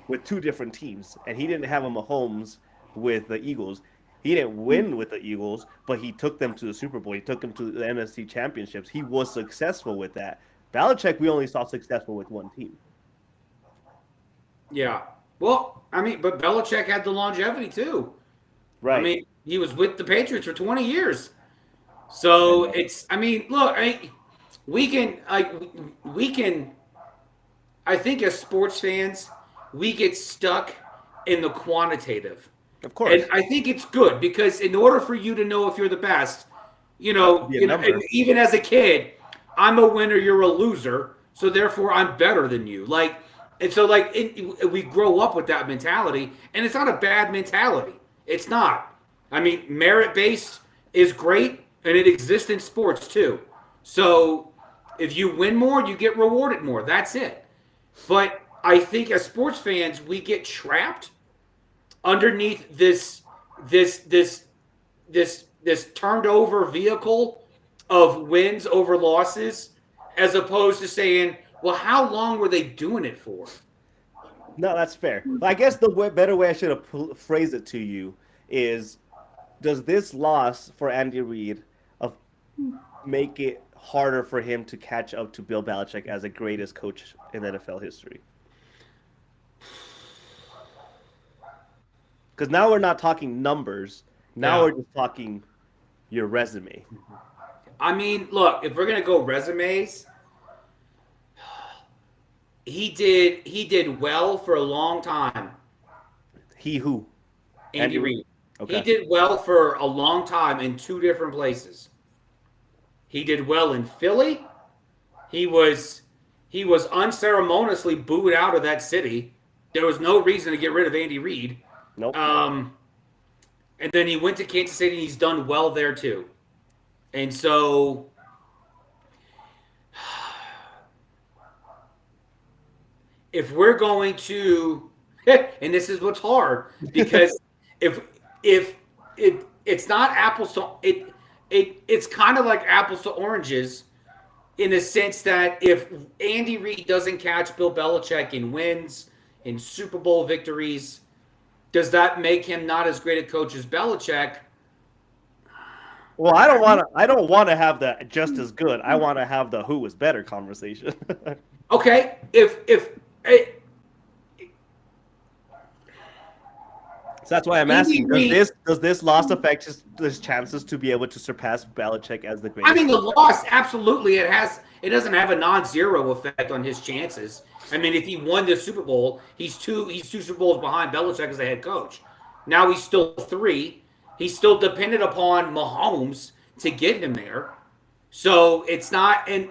with 2 different teams, and he didn't have a Mahomes with the Eagles. He didn't win with the Eagles, but he took them to the Super Bowl. He took them to the NFC championships. He was successful with that. Belichick, we only saw successful with 1 team. Yeah. Well, I mean, but Belichick had the longevity too. Right. I mean, he was with the Patriots for 20 years. So I mean, look, we can, I think as sports fans, we get stuck in the quantitative. Of course. And I think it's good because in order for you to know if you're the best, and even as a kid, I'm a winner, you're a loser, so therefore I'm better than you. We grow up with that mentality, and it's not a bad mentality. It's not. I mean, merit-based is great, and it exists in sports too. So if you win more, you get rewarded more. That's it. But I think as sports fans, we get trapped underneath this turned over vehicle of wins over losses, as opposed to saying, well, how long were they doing it for? No, that's fair. But I guess the better way I should have phrased it to you is, does this loss for Andy Reid make it harder for him to catch up to Bill Belichick as the greatest coach in NFL history? Because now we're not talking numbers. Now we're just talking your resume. I mean, look, if we're gonna go resumes, he did well for a long time. He who? Andy Reid. Okay. He did well for a long time in 2 different places. He did well in Philly. He was unceremoniously booed out of that city. There was no reason to get rid of Andy Reid. Nope. And then he went to Kansas City, and he's done well there too. And so, if we're going to, and this is what's hard, because if it's not apples to it's kind of like apples to oranges, in the sense that if Andy Reid doesn't catch Bill Belichick in wins, in Super Bowl victories, does that make him not as great a coach as Belichick? Well, I don't want to have the just as good. I want to have the who was better conversation. Okay, So that's why I'm Andy asking: Reid. does this loss affect his chances to be able to surpass Belichick as the I greatest mean, the coach? loss absolutely it has. It doesn't have a non-zero effect on his chances. I mean, if he won the Super Bowl, he's two Super Bowls behind Belichick as the head coach. Now he's still three. He's still dependent upon Mahomes to get him there. So it's not. And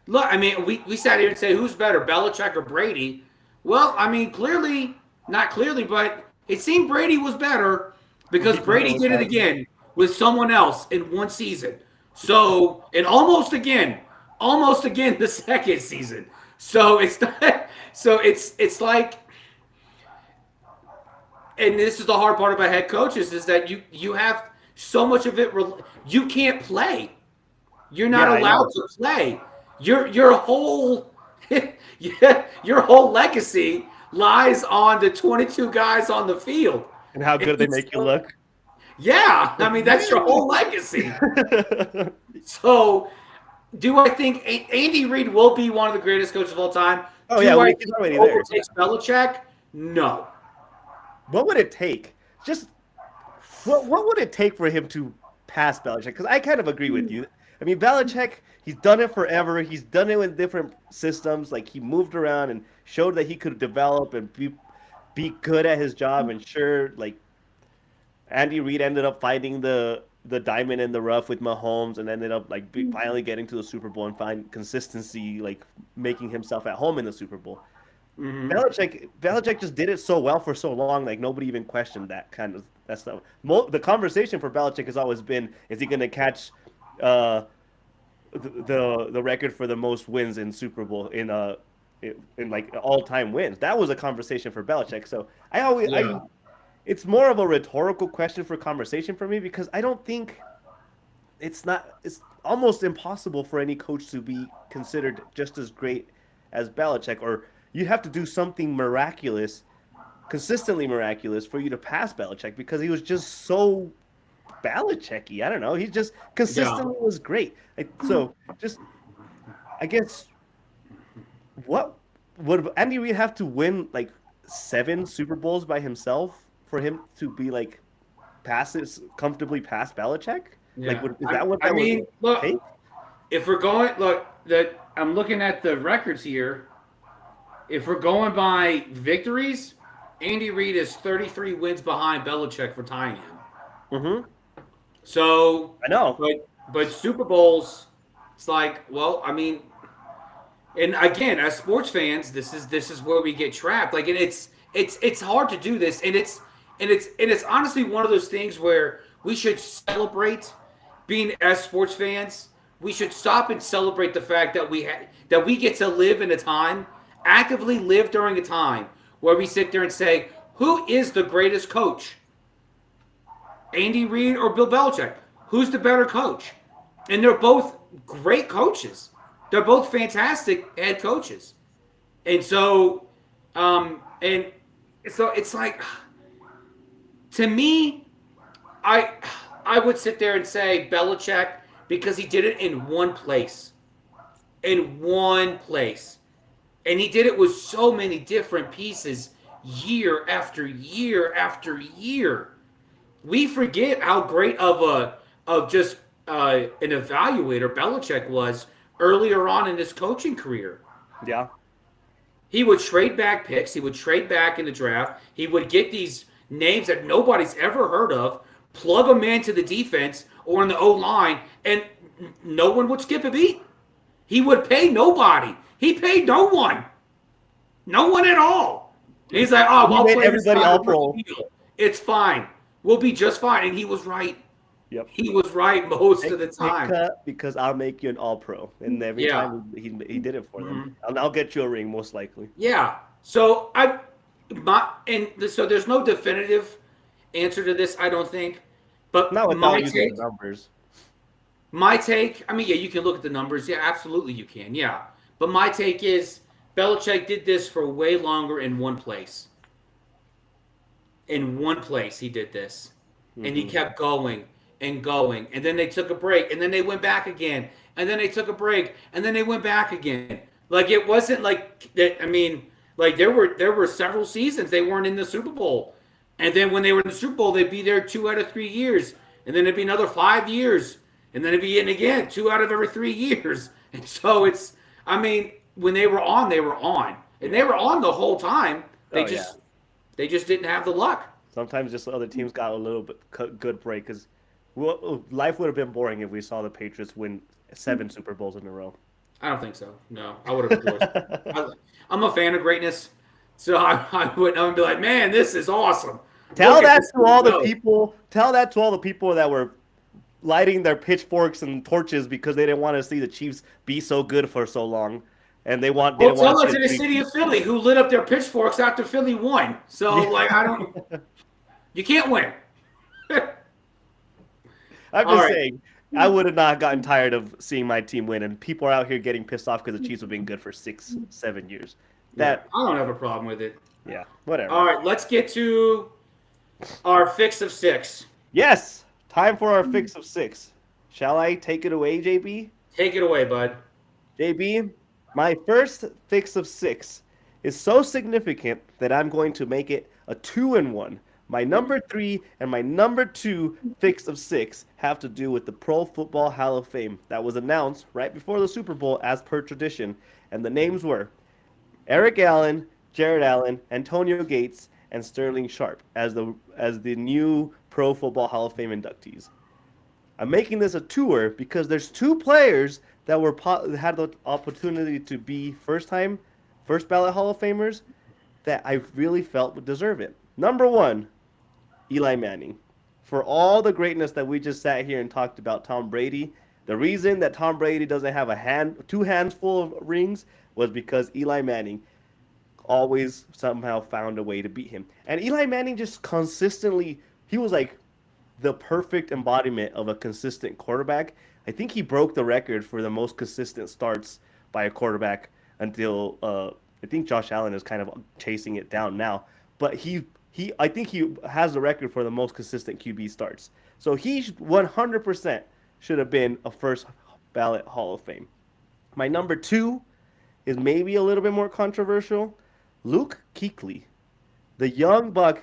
look, I mean, we sat here and said who's better, Belichick or Brady? Well, I mean, clearly, not clearly, but it seemed Brady was better because He better Brady did it without him. again with someone else in one season. So, and almost again the second season. So it's not. So it's like, and this is the hard part about head coaches is that you have so much of it. You can't play. You're not Yeah, I allowed know. to play. Your whole yeah, your whole legacy lies on the 22 guys on the field. And how good they It's, make you look. yeah, I mean that's your whole legacy. So, do I think Andy Reid will be one of the greatest coaches of all time? Oh yeah, Do I he's think he already there. overtakes Belichick? No. What would it take? Just what would it take for him to pass Belichick? Because I kind of agree with you. I mean, Belichick, he's done it forever. He's done it with different systems. Like he moved around and showed that he could develop and be good at his job. And sure, like Andy Reid ended up finding the diamond in the rough with Mahomes and ended up like finally getting to the Super Bowl and find consistency, like making himself at home in the Super Bowl. Mm-hmm. Belichick just did it so well for so long, like nobody even questioned that stuff. The conversation for Belichick has always been: is he going to catch uh, the record for the most wins in Super Bowl in like all time wins? That was a conversation for Belichick. So Yeah. it's more of a rhetorical question for conversation for me because I don't think it's almost impossible for any coach to be considered just as great as Belichick, or you have to do something miraculous, consistently miraculous, for you to pass Belichick because he was just so Belichicky. I don't know. He just Yeah. consistently was great. So just, I guess, what would Andy Reid have to win like 7 Super Bowls by himself for him to be like comfortably past Belichick? Like, Yeah. is that what I that would mean, look, take? if we're going look that I'm looking at the records here. If we're going by victories, Andy Reid is 33 wins behind Belichick for tying him. Mm-hmm. So, I know. but Super Bowls, it's like, well, I mean, and again, as sports fans, this is where we get trapped. Like, and it's hard to do this, and it's honestly one of those things where we should celebrate being as sports fans. We should stop and celebrate the fact that we get to live in a time, actively live during a time where we sit there and say, who is the greatest coach? Andy Reid or Bill Belichick? Who's the better coach? And they're both great coaches. They're both fantastic head coaches. And so, and so it's like, to me, I I would sit there and say Belichick because he did it in one place, in one place, and he did it with so many different pieces, year after year after year. We forget how great of just an evaluator Belichick was earlier on in his coaching career. Yeah. He would trade back picks. He would trade back in the draft. He would get these names that nobody's ever heard of, plug them into the defense or in the O line, and no one would skip a beat. He would pay nobody. He paid no one. No one at all. And he's like, oh, He I'll made play this everybody guy all on pro. the field. It's fine. We'll be just fine. And he was right. Yep. He was right most of the Take time. cut because I'll make you an all pro. And every Yeah. time he did it for them. Mhm. I'll get you a ring, most likely. Yeah. So so there's no definitive answer to this, I don't think. But Not without using the numbers. my take, I mean, yeah, you can look at the numbers. Yeah, absolutely you can. Yeah. But my take is Belichick did this for way longer in one place. In one place he did this. And he kept going and going. And then they took a break. And then they went back again. And then they took a break. And then they went back again. Like it wasn't like that. I mean, like there were several seasons they weren't in the Super Bowl. And then when they were in the Super Bowl, they'd be there 2 out of 3 years, and then it'd be another 5 years, and then it'd be in again 2 out of every 3 years. And so it's, I mean, when they were on, and they were on the whole time. They Oh yeah. just they just didn't have the luck. Sometimes just other teams got a little bit good break because life would have been boring if we saw the Patriots win 7 Super Bowls in a row. I don't think so. No, I would have enjoyed it. I'm a fan of greatness, so I would be like, man, this is awesome. Tell Look at that this to all the go. people. Tell that to all the people that were lighting their pitchforks and torches because they didn't want to see the Chiefs be so good for so long, and they Well, didn't want tell to it see to the city of Philly who lit up their pitchforks after Philly won. So, like, I don't. You can't win. I'm All just right. saying, I would have not gotten tired of seeing my team win, and people are out here getting pissed off because the Chiefs have been good for 6, 7 years. That, I don't have a problem with it. yeah, whatever. All right, let's get to our fix of six. Yes, time for our fix of 6. Shall I take it away, JB? Take it away, bud. JB, my first fix of 6 is so significant that I'm going to make it a 2-in-1. My number 3 and my number 2 fix of 6 have to do with the Pro Football Hall of Fame that was announced right before the Super Bowl as per tradition. And the names were Eric Allen, Jared Allen, Antonio Gates, and Sterling Sharp as the new Pro Football Hall of Fame inductees. I'm making this a tour because there's 2 players that had the opportunity to be first ballot Hall of Famers that I really felt would deserve it. Number 1, Eli Manning. For all the greatness that we just sat here and talked about Tom Brady, the reason that Tom Brady doesn't have 2 hands full of rings was because Eli Manning always somehow found a way to beat him. And Eli Manning just consistently, he was like the perfect embodiment of a consistent quarterback. I think he broke the record for the most consistent starts by a quarterback until I think Josh Allen is kind of chasing it down now. But I think he has the record for the most consistent QB starts. So he 100% should have been a first ballot Hall of Fame. My number 2 is maybe a little bit more controversial. Luke Kuechly, the young buck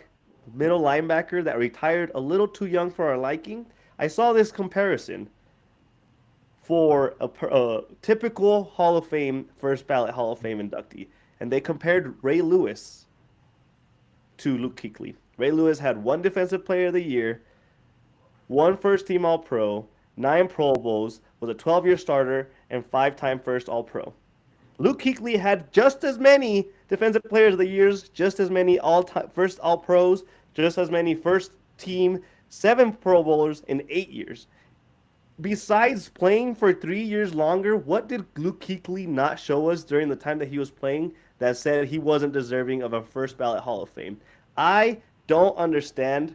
middle linebacker that retired a little too young for our liking. I saw this comparison for a typical Hall of Fame, first ballot Hall of Fame inductee. And they compared Ray Lewis to Luke Kuechly. Ray Lewis had 1 Defensive Player of the Year, 1 first-team All-Pro, 9 Pro Bowls, was a 12-year starter, and 5-time first All-Pro. Luke Kuechly had just as many Defensive Players of the Years, just as many first All-Pros, just as many first-team, 7 Pro Bowlers in 8 years. Besides playing for 3 years longer, what did Luke Kuechly not show us during the time that he was playing that said he wasn't deserving of a first ballot Hall of Fame? I don't understand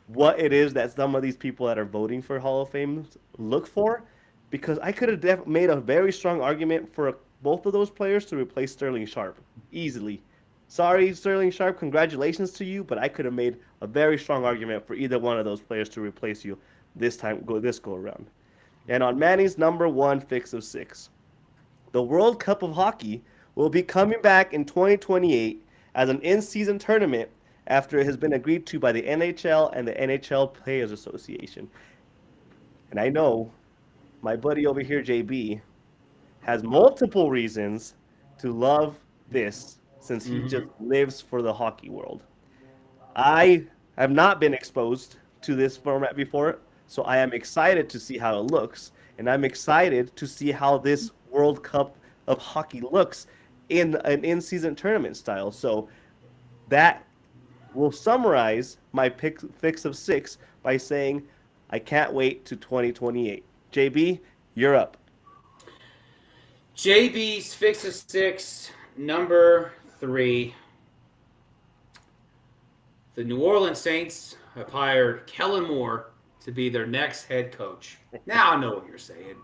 what it is that some of these people that are voting for Hall of Fame look for, because I could have made a very strong argument for both of those players to replace Sterling Sharp easily. Sorry, Sterling Sharp, congratulations to you, but I could have made a very strong argument for either one of those players to replace you this go around. And on Manning's number 1 fix of 6, the World Cup of Hockey will be coming back in 2028 as an in-season tournament after it has been agreed to by the NHL and the NHL Players Association. And I know my buddy over here, JB, has multiple reasons to love this since he just lives for the hockey world. I have not been exposed to this format before, so I am excited to see how it looks, and I'm excited to see how this World Cup of Hockey looks in an in-season tournament style. So that will summarize my fix of 6 by saying I can't wait to 2028. JB, you're up. JB's fix of 6, number 3. The New Orleans Saints have hired Kellen Moore to be their next head coach. Now I know what you're saying.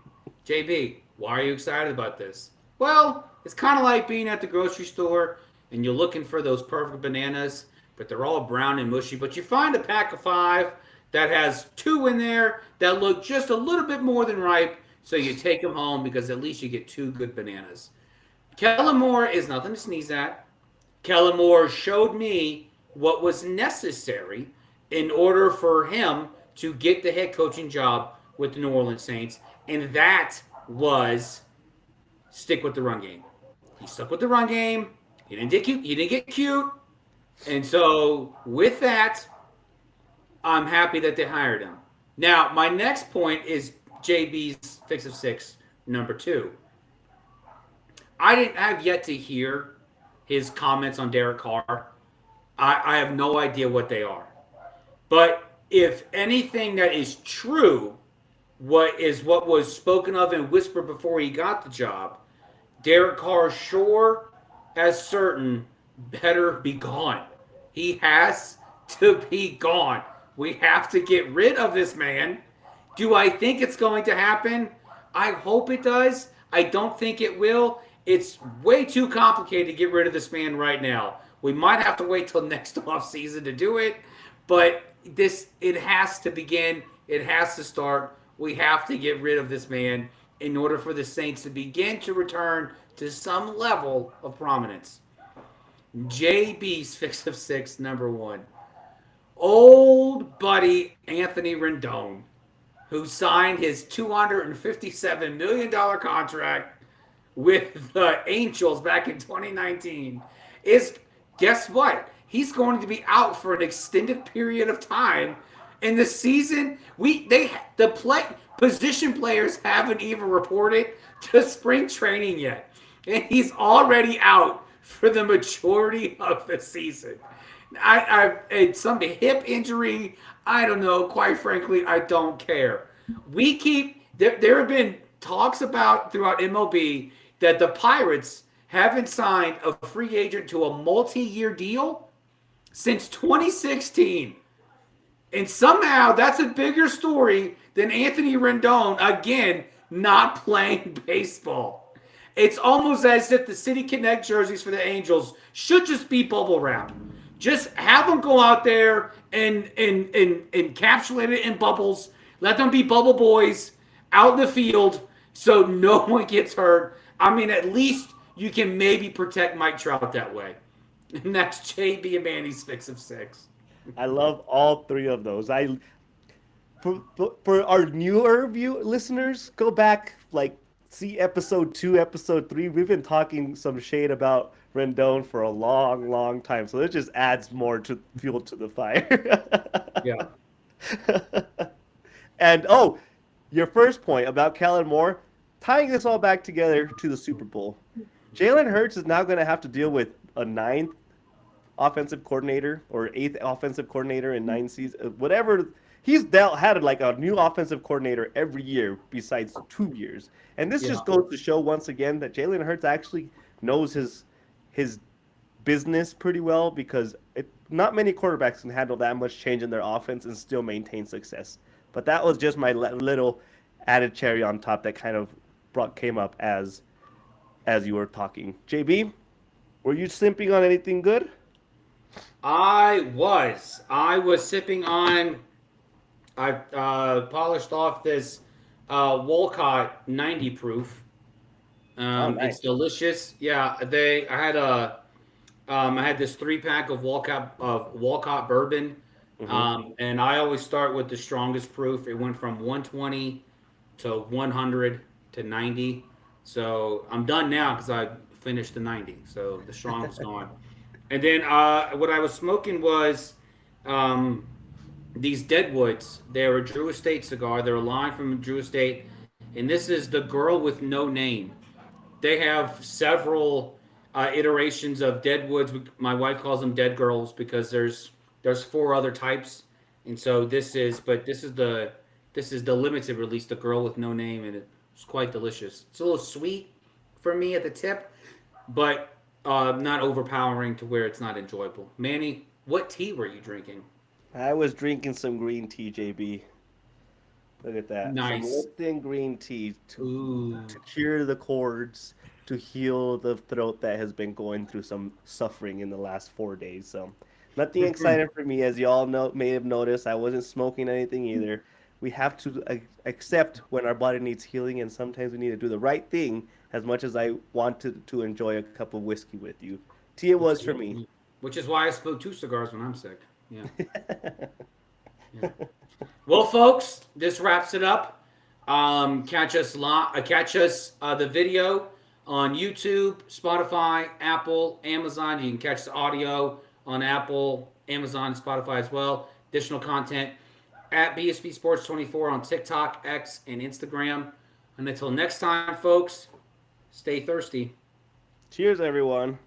JB, why are you excited about this? Well, it's kind of like being at the grocery store and you're looking for those perfect bananas, but they're all brown and mushy. But you find a pack of 5 that has 2 in there that look just a little bit more than ripe, so you take them home because at least you get 2 good bananas. Kellen Moore is nothing to sneeze at. Kellen Moore showed me what was necessary in order for him to get the head coaching job with the New Orleans Saints, and that was stick with the run game. He stuck with the run game. He didn't get cute. He didn't get cute. And so with that, I'm happy that they hired him. Now, my next point is JB's fix of six, number two. I didn't have yet to hear his comments on Derek Carr. I have no idea what they are. But if anything that is true, what was spoken of and whispered before he got the job, Derek Carr sure as certain better be gone. He has to be gone. We have to get rid of this man. Do I think it's going to happen? I hope it does. I don't think it will. It's way too complicated to get rid of this man right now. We might have to wait till next off season to do it, but it has to begin. It has to start. We have to get rid of this man in order for the Saints to begin to return to some level of prominence. JB's fix of six, number one. Old buddy Anthony Rendon, who signed his $257 million contract with the Angels back in 2019, is, guess what? He's going to be out for an extended period of time. In the season, position players haven't even reported to spring training yet, and he's already out for the majority of the season. It's some hip injury. I don't know. Quite frankly, I don't care. There have been talks about throughout MLB that the Pirates haven't signed a free agent to a multi-year deal since 2016. And somehow that's a bigger story than Anthony Rendon, again, not playing baseball. It's almost as if the City Connect jerseys for the Angels should just be bubble wrap. Just have them go out there and encapsulate it in bubbles. Let them be bubble boys out in the field so no one gets hurt. I mean, at least you can maybe protect Mike Trout that way. And that's JB and Manny's fix of six. I love all three of those. For our newer listeners, go back, see episode 2, episode 3. We've been talking some shade about Rendon for a long, long time, so it just adds more to fuel to the fire. Yeah. And your first point about Kellen Moore, tying this all back together to the Super Bowl. Jalen Hurts is now going to have to deal with a 9th offensive coordinator or 8th offensive coordinator in 9 seasons, whatever. He's had like a new offensive coordinator every year besides 2 years. And this just goes to show once again that Jalen Hurts actually knows his business pretty well, because not many quarterbacks can handle that much change in their offense and still maintain success. But that was just my little added cherry on top that kind of came up as you were talking. JB, were you simping on anything good? I was sipping on. I polished off this Wolcott 90 proof. Nice. It's delicious. Yeah, I had this 3-pack of Wolcott bourbon, and I always start with the strongest proof. It went from 120 to 100 to 90. So I'm done now because I finished the 90. So the strong is gone. And then what I was smoking was these Deadwoods. They're a Drew Estate cigar. They're a line from Drew Estate. And this is the Girl with No Name. They have several iterations of Deadwoods. My wife calls them Dead Girls because there's 4 other types. And so this is the limited release, the Girl with No Name, and it's quite delicious. It's a little sweet for me at the tip, but not overpowering to where it's not enjoyable. Manny, what tea were you drinking? I was drinking some green tea, JB. Look at that. Nice. Some Lipton green tea to cure the cords, to heal the throat that has been going through some suffering in the last 4 days. So nothing exciting for me. As you all may have noticed, I wasn't smoking anything either. We have to accept when our body needs healing, and sometimes we need to do the right thing as much as I wanted to enjoy a cup of whiskey with you. Tea it was for me. which is why I smoke 2 cigars when I'm sick. Yeah. Yeah. Well, folks, this wraps it up. Catch us the video on YouTube, Spotify, Apple, Amazon. You can catch the audio on Apple, Amazon, Spotify as well. Additional content at BSB Sports 24 on TikTok, X, and Instagram. And until next time, folks, stay thirsty. Cheers, everyone.